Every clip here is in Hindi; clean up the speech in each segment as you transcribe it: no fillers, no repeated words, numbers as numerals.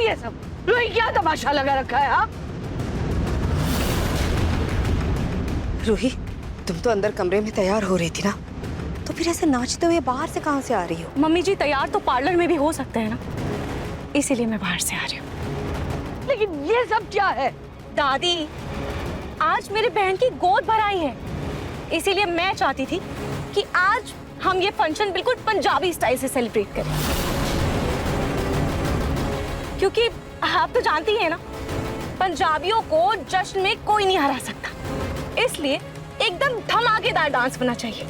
ये सब? रूही क्या तमाशा लगा रखा है? हाँ रूही, तुम तो अंदर कमरे में तैयार हो रही थी ना, तो फिर ऐसे नाचते हुए बाहर से कहाँ से आ रही हो? मम्मी जी तैयार तो पार्लर में भी हो सकते हैं ना, इसीलिए मैं बाहर से आ रही हूँ। लेकिन ये सब क्या है? दादी, आज मेरी बहन की गोद भराई है, इसीलिए मैं चाहती थी कि आज हम ये फंक्शन बिल्कुल पंजाबी स्टाइल से सेलिब्रेट करें, क्योंकि आप तो जानती हैं ना, पंजाबियों को जश्न में कोई नहीं हरा सकता, इसलिए एकदम धमाकेदार डांस होना चाहिए।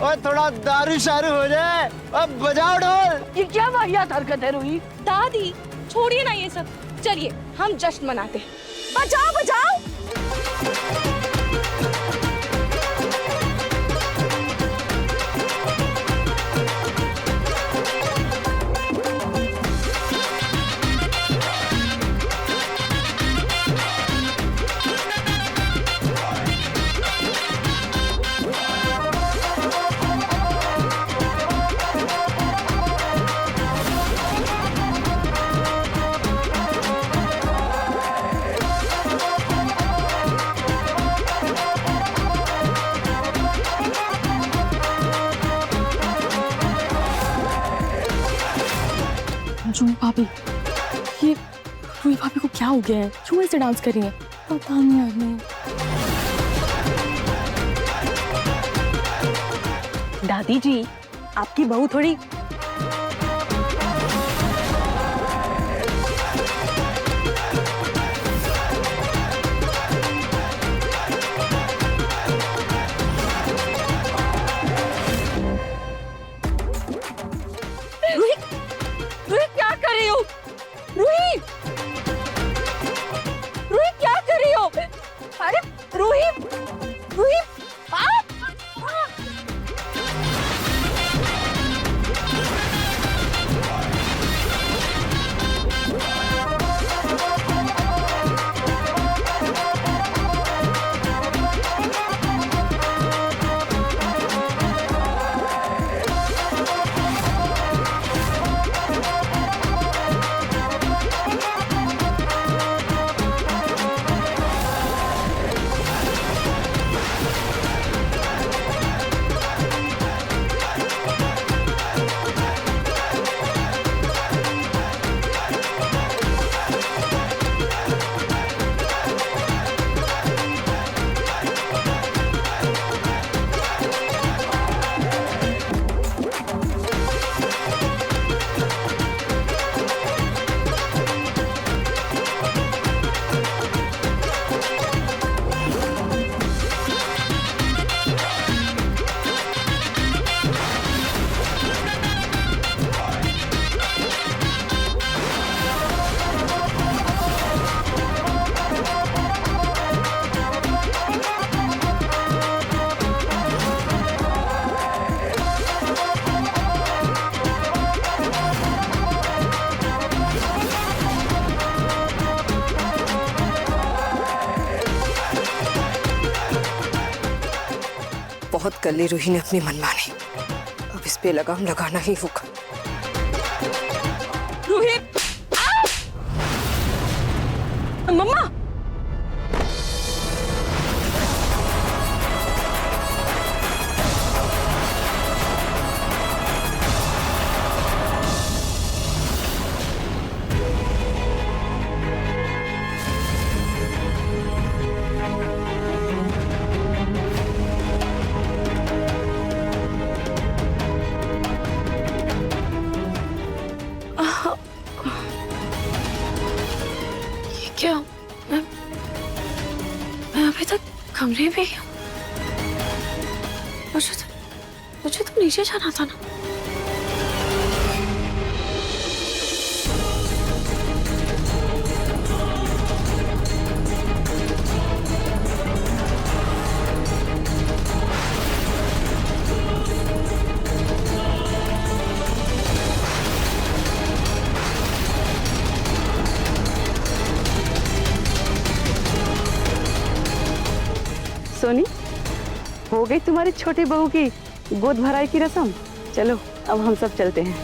और थोड़ा दारू शारू हो जाए, अब बजाओ ढोल। ये क्या वाहियात हरकत है रूही? दादी छोड़िए ना ये सब, चलिए हम जश्न मनाते हैं। बजाओ बजाओ। रूही भाभी, ये रूही भाभी को क्या हो गया है? क्यों ऐसे डांस कर रही है? पता नहीं यार। दादी जी, आपकी बहू थोड़ी बहुत कर ली रूही ने अपनी मनमानी, अब इस पे लगाम लगाना ही होगा। रूही, मम्मा, क्या मैं अभी तक कमरे में ही हूँ? मुझे तो नीचे जाना था ना। सोनी, हो गई तुम्हारी छोटी बहू की गोद भराई की रस्म? चलो अब हम सब चलते हैं।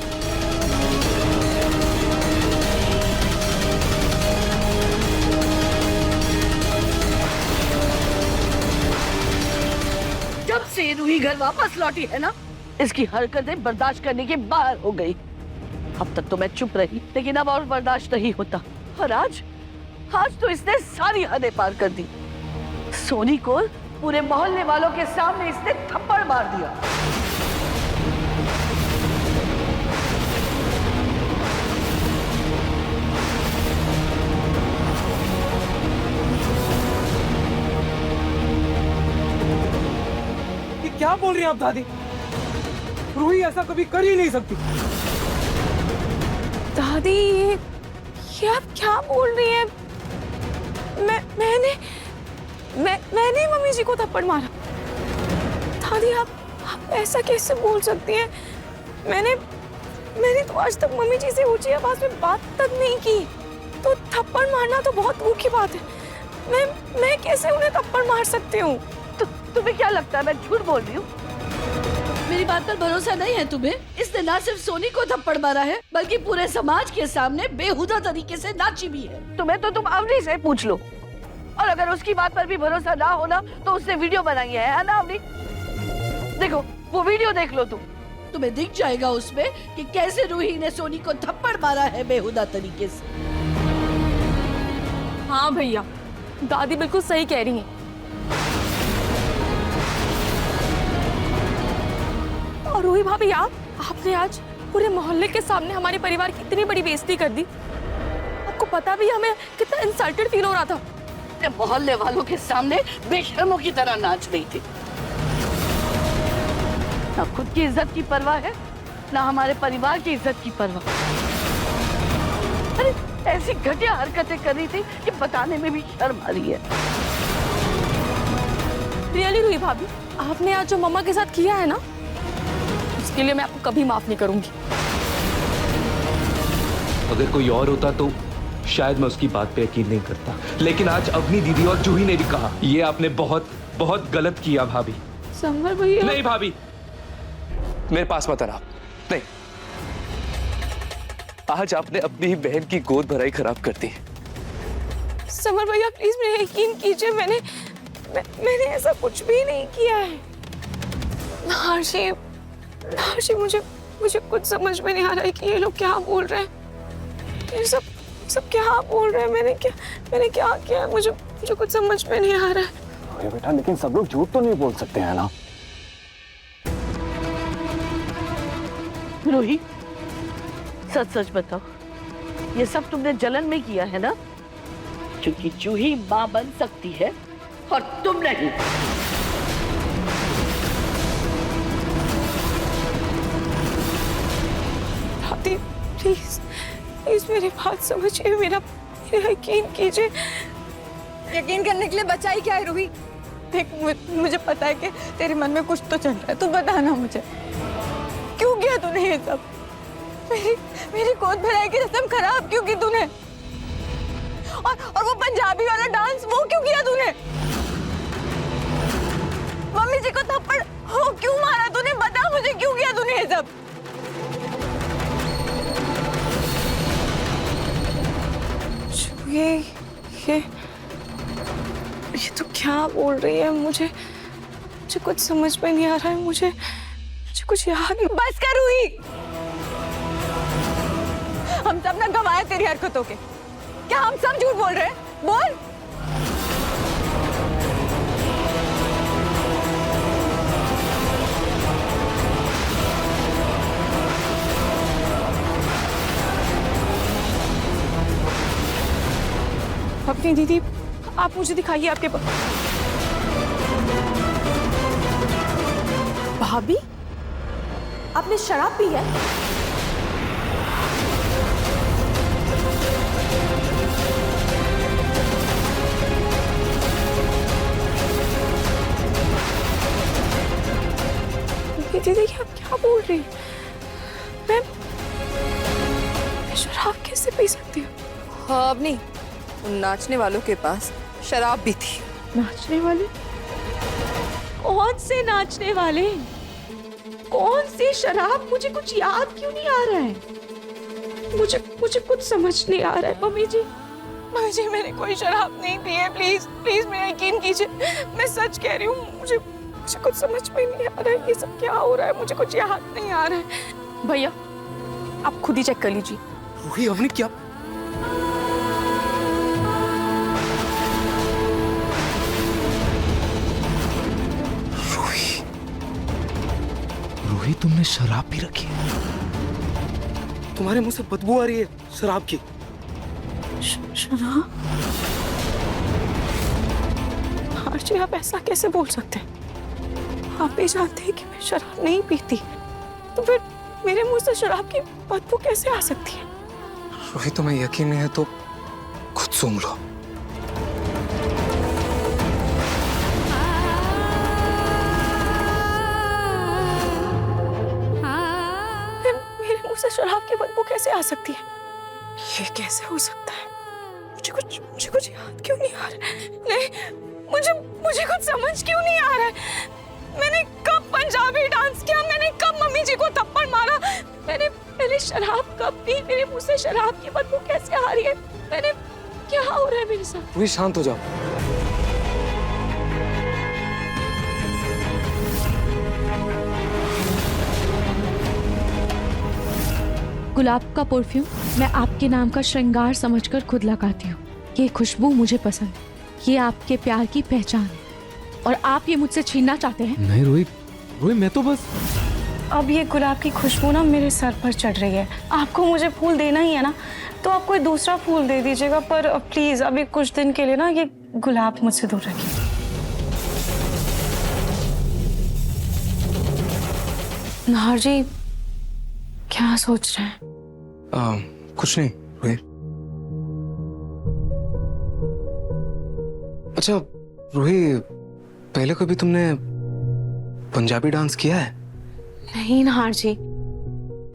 से ये रूही घर वापस लौटी है ना, इसकी हरकतें बर्दाश्त करने के बाहर हो गई। अब तक तो मैं चुप रही, लेकिन अब और बर्दाश्त नहीं होता। और आज तो इसने सारी हदें पार कर दी। सोनी को पूरे मोहल्ले वालों के सामने इसने थप्पड़ मार दिया। ये क्या बोल रही हैं आप दादी? रूही ऐसा कभी कर ही नहीं सकती। दादी ये आप क्या बोल रही हैं? मैंने मम्मी जी को थप्पड़ मारा। दादी आप ऐसा कैसे बोल सकती हैं? मैंने तो आज तक मम्मी जी से ऊंची आवाज में बात तक नहीं की, तो थप्पड़ मारना तो बहुत दूर की बात है। मैं कैसे उन्हें थप्पड़ मार सकती हूँ? तो तुम्हें क्या लगता है मैं झूठ बोल रही हूँ? मेरी बात पर भरोसा नहीं है तुम्हें? इसने ना सिर्फ सोनी को थप्पड़ मारा है, बल्कि पूरे समाज के सामने बेहुदा तरीके से नाची भी है। तुम्हें तो तुम अवनी से पूछ लो। और अगर उसकी बात पर भी भरोसा ना होना तो उसने वीडियो बनाई है ना अवनी? देखो वो वीडियो देख लो तुम्हें दिख जाएगा उसमें कि कैसे रूही ने सोनी को थप्पड़ मारा है बेहुदा तरीके से। हाँ भैया, दादी बिल्कुल सही कह रही हैं। और रूही भाभी आपने आज पूरे मोहल्ले के सामने हमारे परिवार की इतनी बड़ी बेइज्जती कर दी। आपको पता भी हमें कितना इंसल्टेड फील हो रहा था। मोहल्ले वालों के सामने बेशर्मों की तरह नाच रही थी। ना खुद की इज्जत की परवाह है, ना हमारे परिवार की इज्जत की परवाह। अरे ऐसी घटिया हरकतें कर रही थी कि बताने में भी शर्म आ रही है। रियली रूही भाभी, आपने आज जो मम्मा के साथ किया है ना, उसके लिए मैं आपको कभी माफ नहीं करूंगी। अगर कोई और होता तो शायद मैं उसकी बात पे यकीन नहीं करता, लेकिन आज अवनी दीदी और जूही ने भी कहा, ये आपने बहुत बहुत गलत किया भाभी। समर भैया। नहीं भाभी, मेरे पास मत आना। नहीं, आज आपने अपनी ही बहन की गोद भराई खराब कर दी। समर भैया प्लीज मेरे यकीन कीजिए, मैंने ऐसा कुछ भी नहीं किया है। हर्षी मुझे कुछ समझ में नहीं आ रहा है कि ये लोग क्या बोल रहे हैं। ये सब क्या बोल रहे हैं? मैंने क्या किया है? मुझे कुछ समझ में नहीं आ रहा है। अरे बेटा, लेकिन सब लोग झूठ तो नहीं बोल सकते हैं ना? रूही सच सच बताओ, ये सब तुमने जलन में किया है ना? क्योंकि जूही माँ बन सकती है और तुम नहीं। दादी प्लीज मेरी बात समझिए, मेरा यकीन कीजिए। यकीन करने के लिए बचा ही क्या है रूही? देख मुझे पता है कि तेरे मन में कुछ तो चल रहा है, तू बताना मुझे क्यों किया तूने ये सब? मेरी गोद भराई की रस्म खराब क्यों की तूने? और वो पंजाबी वाला डांस वो क्यों किया तूने? मम्मी जी को थप्पड़ हो क्यों मारा तूने? बता मुझे क्यों किया तूने ये सब? ये तो क्या बोल रही है? मुझे कुछ समझ में नहीं आ रहा है। मुझे कुछ याद नहीं। बस कर रूही, हम सब ना गवाए तेरी हरकतों के। क्या हम सब झूठ बोल रहे हैं? बोल। अपनी दीदी आप मुझे दिखाइए आपके पास। भाभी आपने शराब पी है? दीदी आप क्या बोल रही हैं? मैं शराब कैसे पी सकती हूँ? हाँ अब नहीं, उन नाचने वालों के पास शराब भी थी। नाचने वाले? कौन से नाचने वाले? कौन सी शराब? मुझे कुछ याद क्यों नहीं आ रहा है? मुझे कुछ समझ नहीं आ रहा है। मम्मी जी मैंने कोई शराब नहीं पी है। प्लीज मेरा यकीन कीजिए, मैं सच कह रही हूँ। मुझे कुछ समझ में नहीं आ रहा है, ये सब क्या हो रहा है, मुझे कुछ याद नहीं आ रहा है। भैया आप खुद ही चेक कर लीजिए। रूही अवनी क्या? रूही, तुमने शराब पी रखी है? तुम्हारे मुंह से बदबू आ रही है शराब की। शराब? आरजी आप ऐसा कैसे बोल सकते हैं? आप भी जानते हैं कि मैं शराब नहीं पीती, तो फिर मेरे मुंह से शराब की बदबू कैसे आ सकती है? रूही तुम्हें यकीन नहीं है तो खुद सूंघ लो। फिर मेरे मुंह से शराब की बदबू कैसे आ सकती है? ये कैसे हो सकता है? मुझे कुछ याद क्यों नहीं आ रहा है? नहीं, मुझे कुछ समझ क्यों नहीं आ रहा है? मैंने कब पंजाबी डांस किया? मैंने कब मम्मी जी को थप्पड़ मारा? मैंने शराब कब पी? मेरे मुंह से शराब की बदबू कैसे आ रही है? क्या हो रहा है मेरे साथ? रूही शांत हो जाओ। गुलाब का परफ्यूम मैं आपके नाम का श्रृंगार समझकर खुद लगाती हूँ। ये खुशबू मुझे पसंद है, ये आपके प्यार की पहचान है, और आप ये मुझसे छीनना चाहते हैं? नहीं रूही, मैं तो बस। अब ये गुलाब की खुशबू ना मेरे सर पर चढ़ रही है। आपको मुझे फूल देना ही है ना, तो आप कोई दूसरा फूल दे दीजिएगा, पर प्लीज अभी कुछ दिन के लिए ना ये गुलाब मुझसे दूर रखिए। नाहर जी क्या सोच रहे हैं? कुछ नहीं रूही। अच्छा रूही, पहले कभी तुमने पंजाबी डांस किया है? नहीं नाहर जी,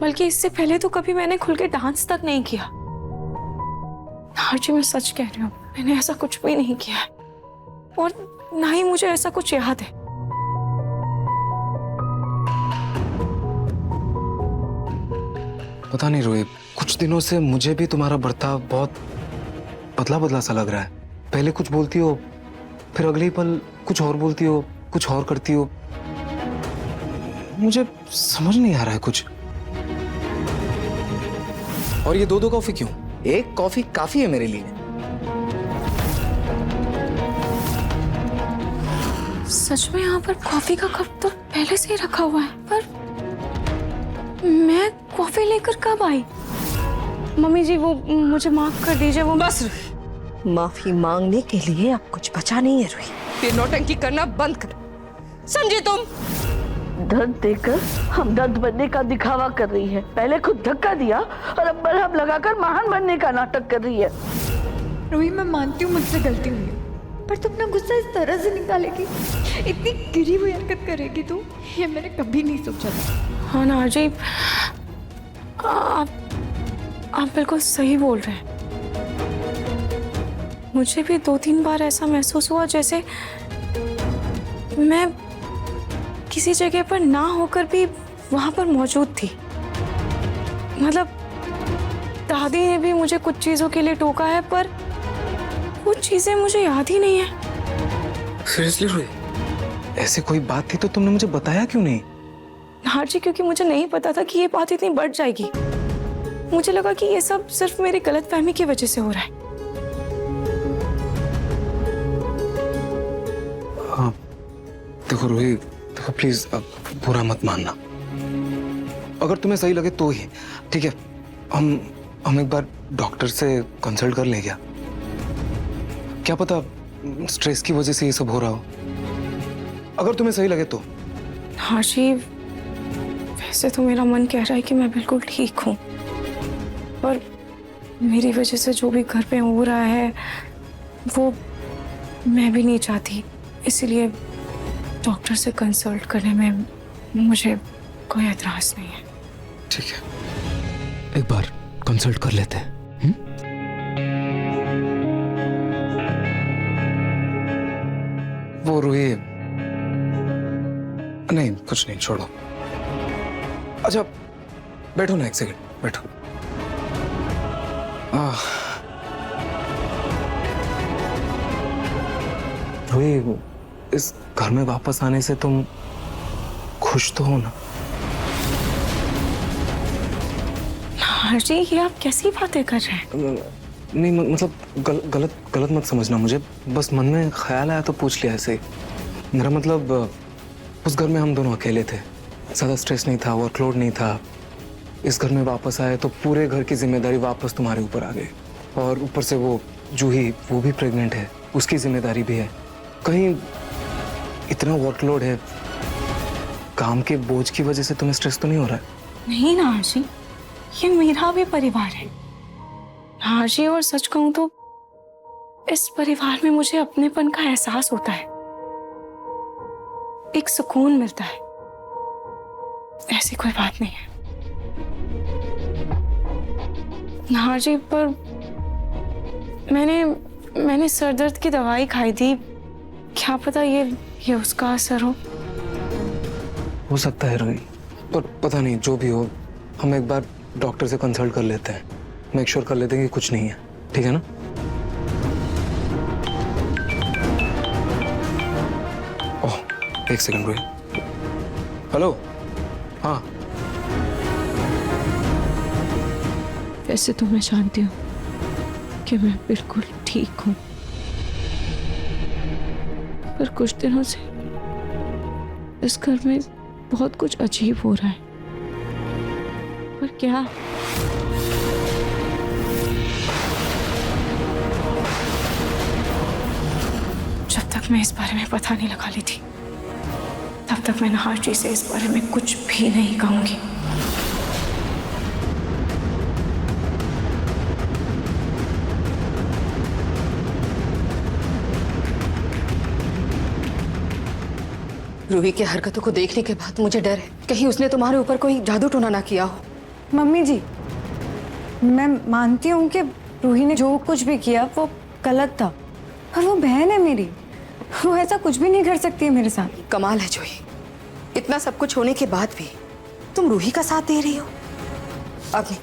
बल्कि इससे पहले तो कभी मैंने खुल के डांस तक नहीं किया। नाहर जी मैं सच कह रही हूँ, मैंने ऐसा कुछ भी नहीं किया है, और ना ही मुझे ऐसा कुछ याद है। पता नहीं रूही, कुछ दिनों से मुझे भी तुम्हारा बर्ताव बहुत बदला बदला सा लग रहा है। पहले कुछ बोलती हो, फिर अगले ही पल कुछ और बोलती हो, कुछ और करती हो। मुझे समझ नहीं आ रहा है कुछ। और ये दो कॉफी क्यों? एक कॉफी काफी है मेरे लिए। सच में यहाँ पर कॉफी का कप तो पहले से ही रखा हुआ है, पर मैं कॉफी लेकर कब आई? मम्मी जी वो मुझे माफ कर दीजिए। वो बस रूही, माफी मांगने के लिए अब कुछ बचा नहीं है रूही। फिर नौटंकी करना बंद कर, समझे तुम? दर्द देकर हमदर्द बनने का दिखावा कर रही है। पहले खुद धक्का दिया और अब मरहम लगाकर महान बनने का नाटक कर रही है। रूही मैं मानती हूँ मुझसे गलती हुई है, पर तुम अपना गुस्सा इस तरह से निकालेगी, इतनी गिरी हुई हरकत करेगी तू, ये मैंने कभी नहीं सोचा था। हाँ नाहर जी, आप बिल्कुल सही बोल रहे हैं। मुझे भी 2-3 बार ऐसा महसूस हुआ जैसे मैं किसी जगह पर ना होकर भी वहां पर मौजूद थी। मतलब दादी ने भी मुझे कुछ चीजों के लिए टोका है, पर कुछ चीजें मुझे याद ही नहीं है। सीरियसली रूही, ऐसी कोई बात थी तो तुमने मुझे बताया क्यों नहीं? नाहर जी क्योंकि मुझे नहीं पता था कि ये बात इतनी बढ़ जाएगी। मुझे लगा कि ये सब सिर्फ मेरी गलतफहमी की वजह से हो रहा है। हाँ देखो रूही, देखो प्लीज अब बुरा मत मानना। अगर तुम्हें सही लगे तो ही ठीक है, हम एक बार डॉक्टर से कंसल्ट कर लें क्या? क्या पता स्ट्रेस की वजह से ये सब हो रहा हो। अगर तुम्हें सही लगे तो। हाँ जी, वैसे तो मेरा मन कह रहा है कि मैं बिल्कुल ठीक हूँ, पर मेरी वजह से जो भी घर पे हो रहा है वो मैं भी नहीं चाहती। इसीलिए डॉक्टर से कंसल्ट करने में मुझे कोई एतराज नहीं है। ठीक है, एक बार कंसल्ट कर लेते हैं। वो रूही, नहीं कुछ नहीं, छोड़ो। अच्छा बैठो ना, एक सेकंड बैठो। रूही इस घर में वापस आने से तुम खुश तो हो ना? जी ये आप कैसी बातें कर रहे हैं? नहीं मतलब गलत मत समझना मुझे, बस मन में ख्याल आया तो पूछ लिया ऐसे ही। मेरा मतलब उस घर में हम दोनों अकेले थे, ज़्यादा स्ट्रेस नहीं था, वर्कलोड नहीं था। इस घर में वापस आए तो पूरे घर की जिम्मेदारी वापस तुम्हारे ऊपर आ गई, और ऊपर से वो जूही, वो भी प्रेग्नेंट है, उसकी जिम्मेदारी भी है। कहीं इतना वर्कलोड है, काम के बोझ की वजह से तुम्हें स्ट्रेस तो नहीं हो रहा है? नहीं ना आशी, ये मेरा भी परिवार है आशी, और सच कहूं तो इस परिवार में मुझे अपनेपन का एहसास होता है, एक सुकून मिलता है। ऐसी कोई बात नहीं है नाजी, पर मैंने सर दर्द की दवाई खाई थी, क्या पता ये उसका असर हो सकता है रोही, पर पता नहीं, जो भी हो हम एक बार डॉक्टर से कंसल्ट कर लेते हैं, मेक श्योर कर लेते हैं कि कुछ नहीं है, ठीक है ना? ओह एक सेकंड रोही, हेलो, हाँ। वैसे तो मैं जानती हूँ कि मैं बिल्कुल ठीक हूँ, पर कुछ दिनों से इस घर में बहुत कुछ अजीब हो रहा है। पर क्या? जब तक मैं इस बारे में पता नहीं लगा ली थी, तब तक मैं नहाशी से इस बारे में कुछ भी नहीं कहूंगी। रूही की हरकतों को देखने के बाद मुझे डर है कहीं उसने तुम्हारे ऊपर कोई जादू टोना ना किया हो। मम्मी जी, मैं मानती हूँ कि रूही ने जो कुछ भी किया वो गलत था, पर वो बहन है मेरी, वो ऐसा कुछ भी नहीं कर सकती है मेरे साथ। कमाल है जूही, इतना सब कुछ होने के बाद भी तुम रूही का साथ दे रही हो। अभी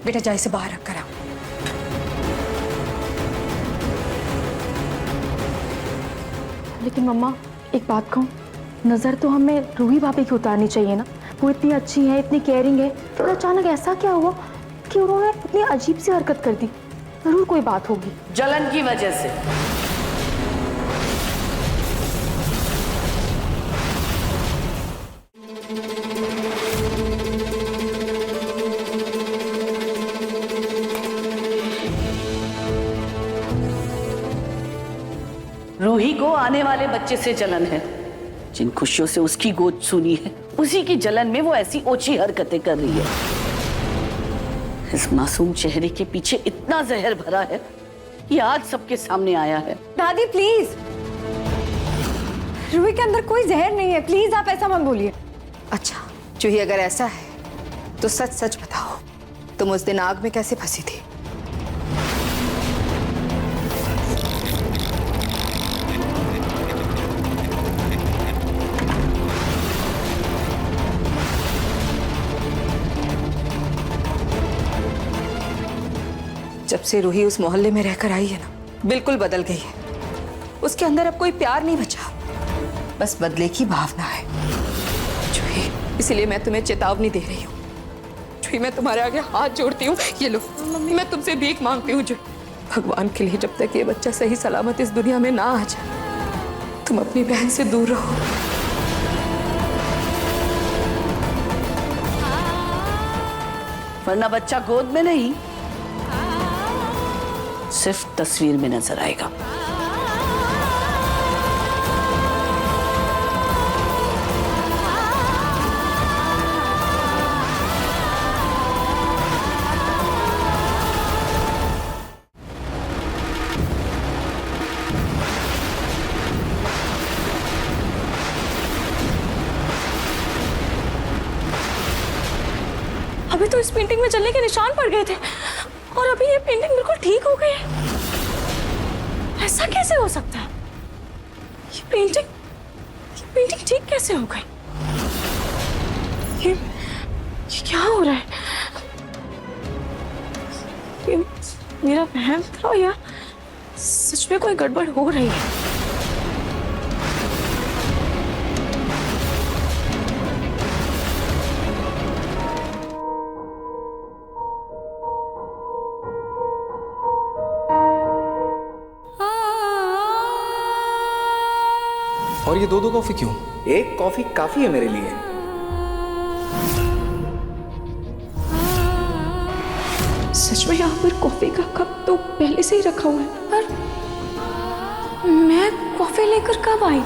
बेटा जा इसे बाहर रख कर आओ। लेकिन मम्मा एक बात कहूँ, नज़र तो हमें रूही भाभी की उतारनी चाहिए ना, वो इतनी अच्छी है, इतनी केयरिंग है, तो अचानक ऐसा क्या हुआ कि उन्होंने इतनी अजीब सी हरकत कर दी? जरूर कोई बात होगी। जलन की वजह से। रूही को आने वाले बच्चे से जलन है, जिन खुशियों से उसकी गोद सुनी है, उसी की जलन में वो ऐसी ओछी हरकतें कर रही है। इस मासूम चेहरे के पीछे इतना जहर भरा है, ये आज सबके सामने आया है। दादी प्लीज, रूही के अंदर कोई जहर नहीं है, प्लीज आप ऐसा मत बोलिए। अच्छा जूही, अगर ऐसा है तो सच सच बताओ, तुम उस दिन आग में कैसे फंसी थी? जब से रूही उस मोहल्ले में रहकर आई है ना, बिल्कुल बदल गई है। उसके अंदर अब कोई प्यार नहीं बचा, बस बदले की भावना है। जूही, इसलिए मैं तुम्हें चेतावनी दे रही हूँ। जूही, मैं तुम्हारे आगे हाथ जोड़ती हूँ, ये लो, मैं तुमसे भीख मांगती हूँ। जूही, भगवान के लिए जब तक ये बच्चा सही सलामत इस दुनिया में ना आ जाए, तुम अपनी बहन से दूर रहो। वरना बच्चा गोद में नहीं, सिर्फ तस्वीर में नजर आएगा। अभी तो इस पेंटिंग में जलने के निशान पड़ गए थे, और अभी ये पेंटिंग बिल्कुल ठीक हो गई है। ऐसा कैसे हो सकता है? ये पेंटिंग ठीक कैसे हो गई? ये क्या हो रहा है? ये मेरा वहम था या सच में कोई गड़बड़ हो रही है? और ये दो कॉफी क्यों? एक कॉफी काफी है मेरे लिए। सच में यहाँ पर कॉफी का कप तो पहले से ही रखा हुआ है, पर मैं कॉफी लेकर कब आई?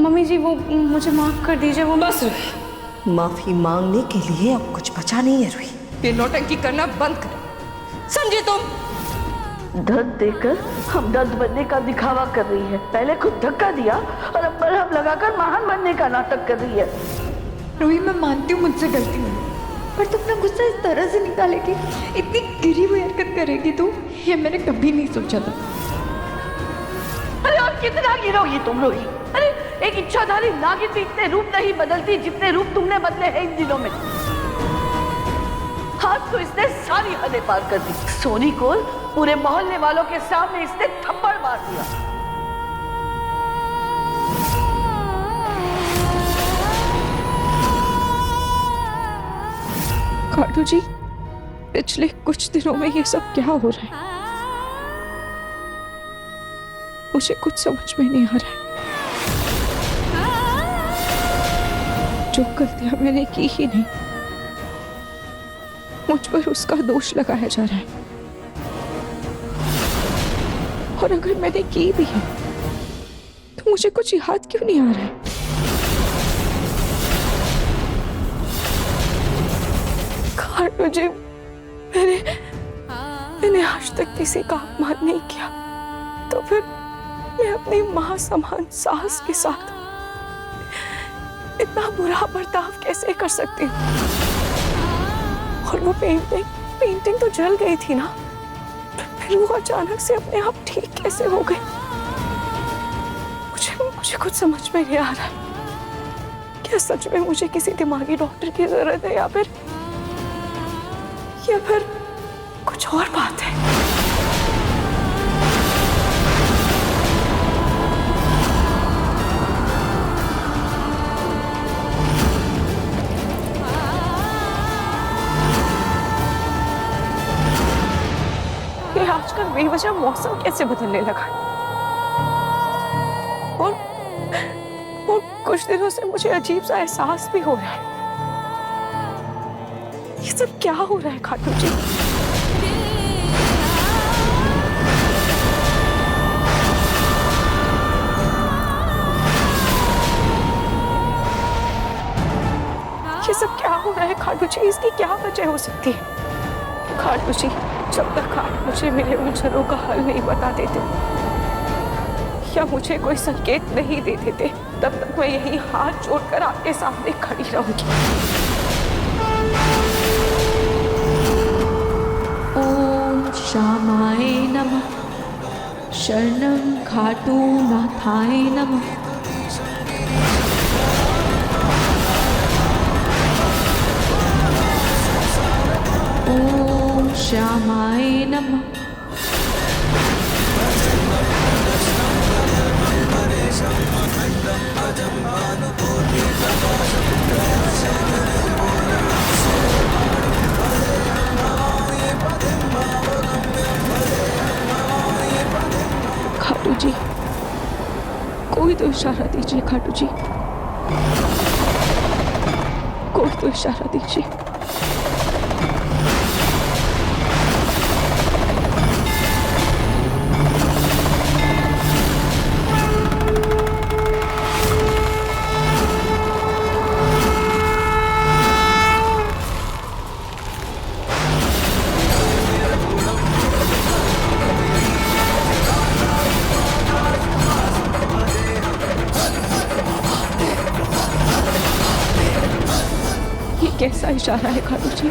मम्मी जी वो मुझे माफ कर दीजिए। वो बस रुही, माफी मांगने के लिए अब कुछ बचा नहीं है रुही। ये नौटंकी करना बंद कर, समझे तुम? दर्द देकर हम दर्द बनने का दिखावा कर रही है। पहले खुद धक्का दिया और अब मरहम लगाकर महान बनने का नाटक कर रही है। रोही, मैं मानती हूँ मुझसे गलती हुई, पर तुम अपना गुस्सा इस तरह से निकालेगी, इतनी गिरी हुई हरकत करेगी तू, ये मैंने कभी नहीं सोचा था। अरे और कितना गिरोगी तुम रोही? अरे एक इच्छाधारी नागिन भी इतने रूप नहीं बदलती जितने रूप तुमने बदले हैं इन दिनों में। आज तो इसने सारी हदें पार कर दी। सोनी को पूरे मोहल्ले वालों के सामने इसने थप्पड़ मार दिया। खाटू जी, पिछले कुछ दिनों में ये सब क्या हो रहा है? मुझे कुछ समझ में नहीं आ रहा है। जो गलतियां मैंने की ही नहीं, मुझ पर उसका दोष लगाया जा रहा है। और अगर मैंने की भी है तो मुझे कुछ याद क्यों नहीं आ रहा है? खाटू जी, मैंने आज तक किसी का अपमान नहीं किया, तो फिर मैं अपनी मां समान सास के साथ इतना बुरा बर्ताव कैसे कर सकती हूँ? और वो पेंटिंग तो जल गई थी ना, फिर वो अचानक से अपने आप ठीक कैसे हो गई? मुझे कुछ समझ में नहीं आ रहा है। क्या सच में मुझे किसी दिमागी डॉक्टर की जरूरत है, या फिर कुछ और बात है? ये आजकल बेवजह मौसम कैसे बदलने लगा? और कुछ दिनों से मुझे अजीब सा एहसास भी हो रहा है। ये सब क्या हो रहा है खाटू जी? ये सब क्या हो रहा है खाटू जी? इसकी क्या वजह हो सकती है? खाटू जी, जब तक आप मुझे मेरे उलझनों का हल नहीं बता देते या मुझे कोई संकेत नहीं दे देते, तब तक मैं यही हाथ जोड़कर आपके सामने खड़ी रहूंगी। ओम श्यामाय नमः, शरणं खाटू नाथाय नमः। ओम श्यामाय नमः। खाटू जी, कोई तो इशारा दीजिए खाटू जी, कोई तो इशारा दीजिए। कैसा इशारा है खाटू जी?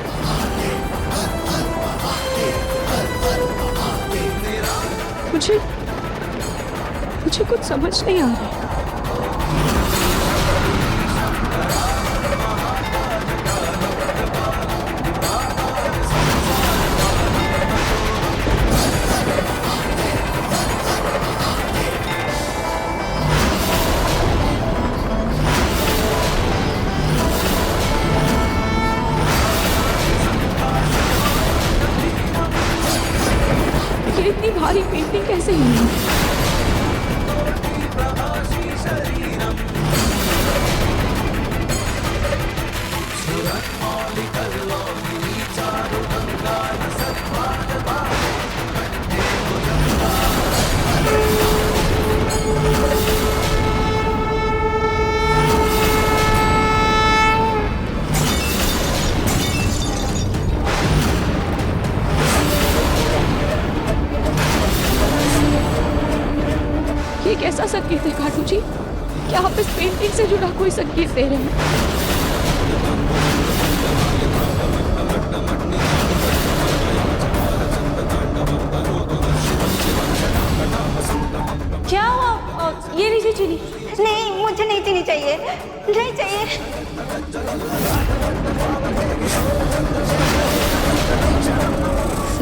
मुझे कुछ समझ नहीं आ रहा है। इतनी भारी पेंटिंग कैसे हुई? ये कैसा संकेत है काटू जी? क्या आप इस पेंटिंग से जुड़ा कोई संकेत दे रहे हैं? क्या हुआ? ये लीजिए चीनी। नहीं, मुझे नहीं चीनी चाहिए, नहीं चाहिए।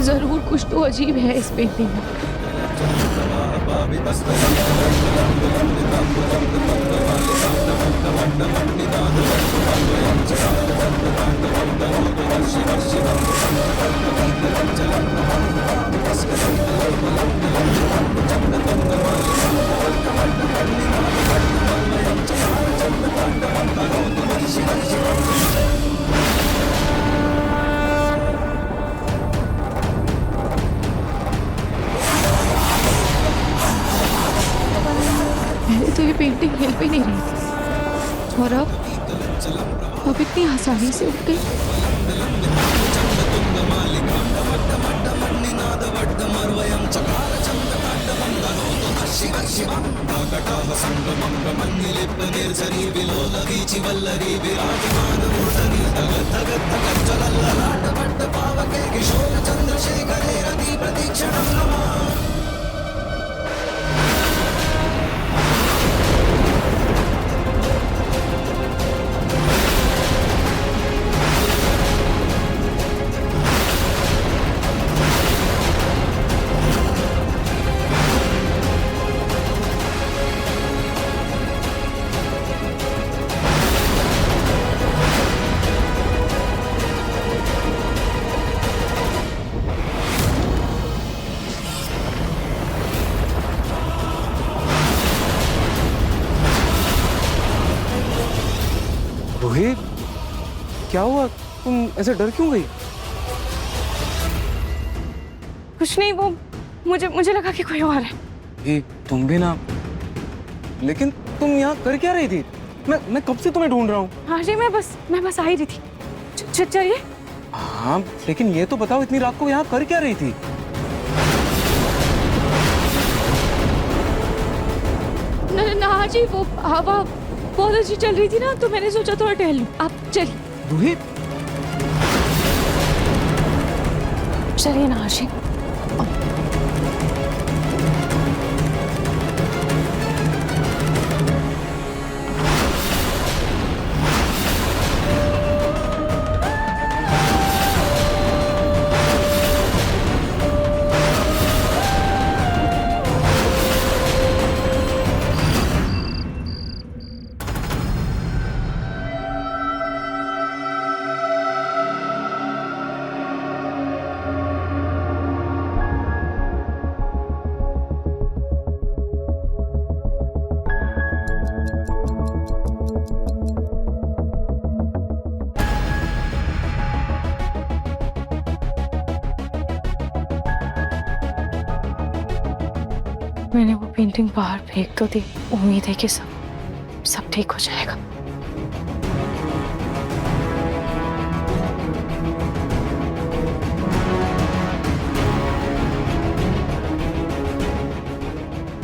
जरूर कुछ तो अजीब है इस पेंटिंग में। पहले तो ये पेंटिंग हिल भी नहीं रही थी और अब इतनी आसानी से उठ गई। रोहित, क्या हुआ? तुम ऐसे डर क्यों गई? कुछ नहीं, वो मुझे लगा कि कोई और है। ये तुम भी ना, लेकिन तुम यहाँ कर क्या रही थी? मैं कब से तुम्हें ढूंढ रहा हूँ। हाँ जी, मैं बस आ ही रही थी। चलिए। हाँ, लेकिन ये तो बताओ इतनी रात को यहाँ कर क्या रही थी? ना जी, वो हवा बहुत अच्छी चल रही थी ना, तो मैंने सोचा थोड़ा टहल लूं। आप चलिए। रोहित, चलिए ना आशी। मैंने वो पेंटिंग बाहर फेंक तो दी। उम्मीद है कि सब ठीक हो जाएगा।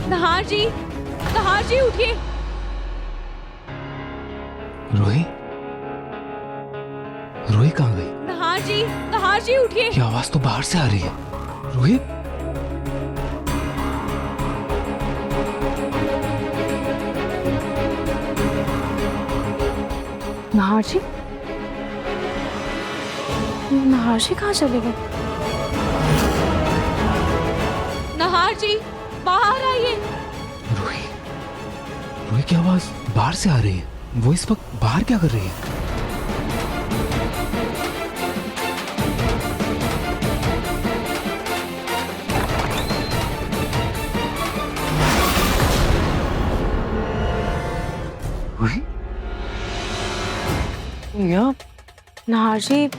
नहार जी उठिए। रोहित कहाँ गई? नहार जी उठिए। ये आवाज तो बाहर से आ रही है। रोहित, नहार जी कहाँ चले गए? नहार जी बाहर आइए। रोहित की आवाज बाहर से आ रही है। वो इस वक्त बाहर क्या कर रही है? रोहित, तुम यहाँ? नहार जी,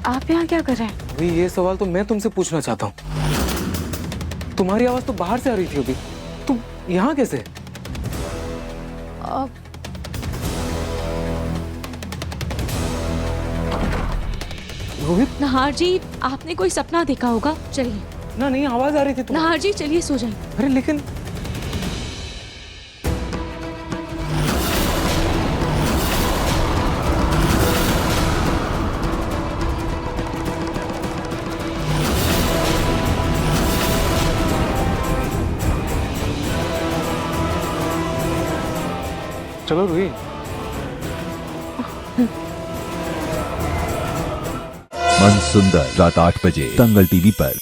आप यहाँ क्या कर रहे हैं? अभी ये सवाल तो मैं तुमसे पूछना चाहता हूँ। तुम्हारी आवाज तो बाहर से आ रही थी अभी, तुम यहाँ कैसे? रोहित। नहार जी, आपने कोई सपना देखा होगा, चलिए। ना नहीं, आवाज आ रही थी नहार जी चलिए सो जाइए। अरे लेकिन चलो रूही। मन सुंदर रात 8 बजे दंगल टीवी पर।